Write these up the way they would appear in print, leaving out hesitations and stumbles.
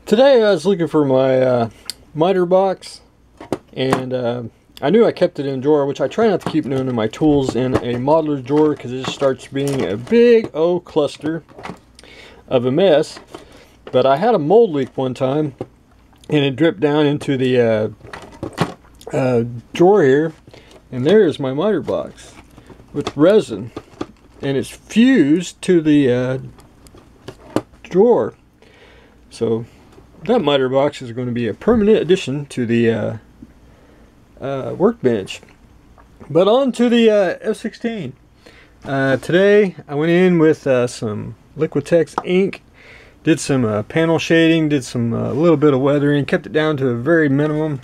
Today I was looking for my miter box, and I knew I kept it in a drawer, which I try not to keep none of my tools in a modular drawer because it just starts being a big old cluster of a mess. But I had a mold leak one time, and it dripped down into the drawer here, and there's my miter box with resin, and it's fused to the drawer. So that miter box is going to be a permanent addition to the workbench. But on to the F16. Today I went in with some Liquitex ink, did some panel shading, did some little bit of weathering, kept it down to a very minimum,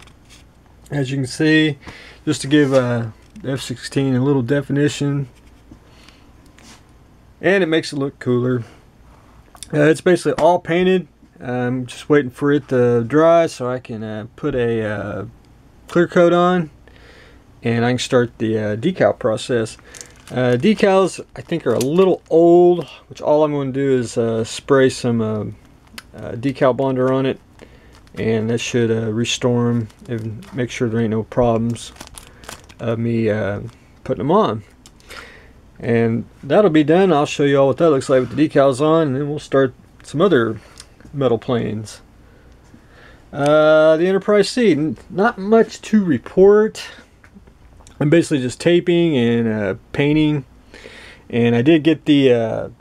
as you can see, just to give the F16 a little definition, and it makes it look cooler. It's basically all painted. I'm just waiting for it to dry so I can put a clear coat on, and I can start the decal process. Decals I think are a little old, which all I'm going to do is spray some decal bonder on it, and that should restore them and make sure there ain't no problems of me putting them on. And that'll be done. I'll show you all what that looks like with the decals on, and then we'll start some other metal planes. The Enterprise C, not much to report. I'm basically just taping and painting, and I did get the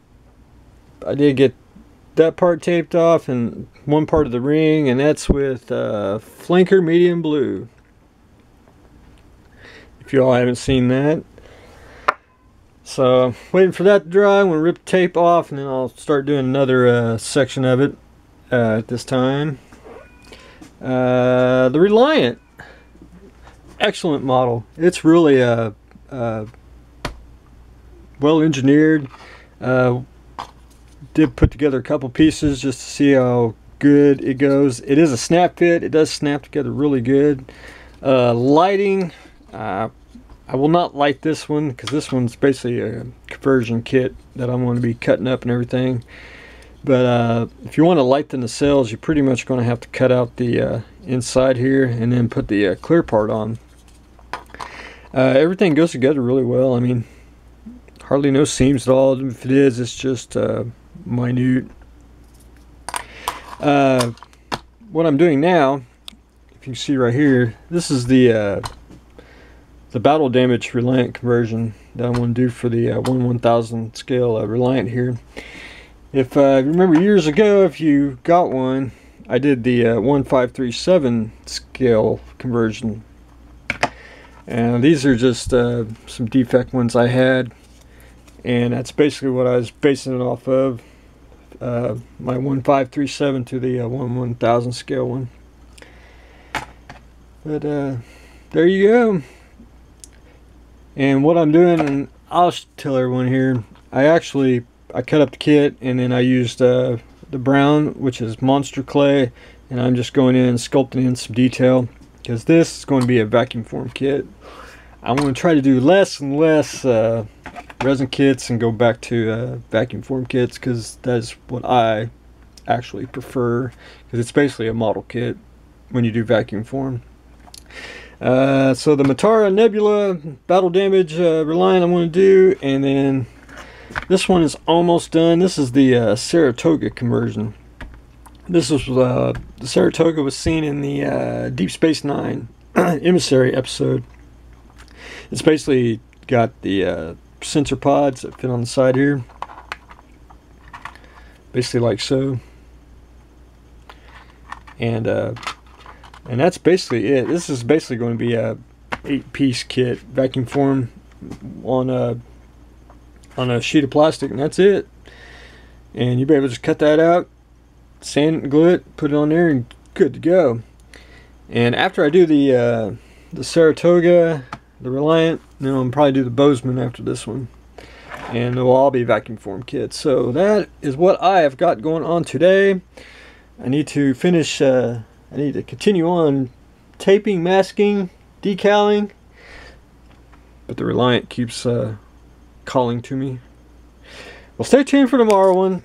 that part taped off and one part of the ring, and that's with flanker medium blue. If you all haven't seen that. So waiting for that to dry. I'm going to rip the tape off, and then I'll start doing another section of it at this time. The Reliant, excellent model. It's really well engineered. Did put together a couple pieces just to see how good it goes. It is a snap fit. It does snap together really good. Lighting, I will not light this one because this one's basically a conversion kit that I'm going to be cutting up and everything. But if you want to light the nacelles, you're pretty much going to have to cut out the inside here and then put the clear part on. Everything goes together really well. I mean, hardly no seams at all. If it is, it's just minute. What I'm doing now, if you can see right here, this is the battle damage Reliant conversion that I want to do for the 1/1000 scale Reliant here. If you remember years ago, if you got one, I did the 1537 scale conversion. And these are just some defect ones I had, and that's basically what I was basing it off of. My 1537 to the 1/1000 scale one. But there you go. And what I'm doing, and I'll tell everyone here, I cut up the kit, and then I used the brown, which is monster clay, and I'm just going in and sculpting in some detail because this is going to be a vacuum form kit. I'm going to try to do less and less resin kits and go back to vacuum form kits because that's what I actually prefer, because it's basically a model kit when you do vacuum form. So the Matara Nebula battle damage Reliant I'm going to do, and then this one is almost done. This is the Saratoga conversion. This was the Saratoga was seen in the Deep Space Nine Emissary episode. It's basically got the sensor pods that fit on the side here, basically like so, and that's basically it. This is basically going to be a 8-piece kit, vacuum form on a sheet of plastic, and that's it. And you'll be able to just cut that out, sand it and glue it, put it on there, and good to go. And after I do the Saratoga, the Reliant, then I'll probably do the Bozeman after this one, and they'll all be vacuum form kits. So that is what I have got going on today. I need to finish. I need to continue on taping, masking, decaling, but the Reliant keeps calling to me. Well, stay tuned for tomorrow one.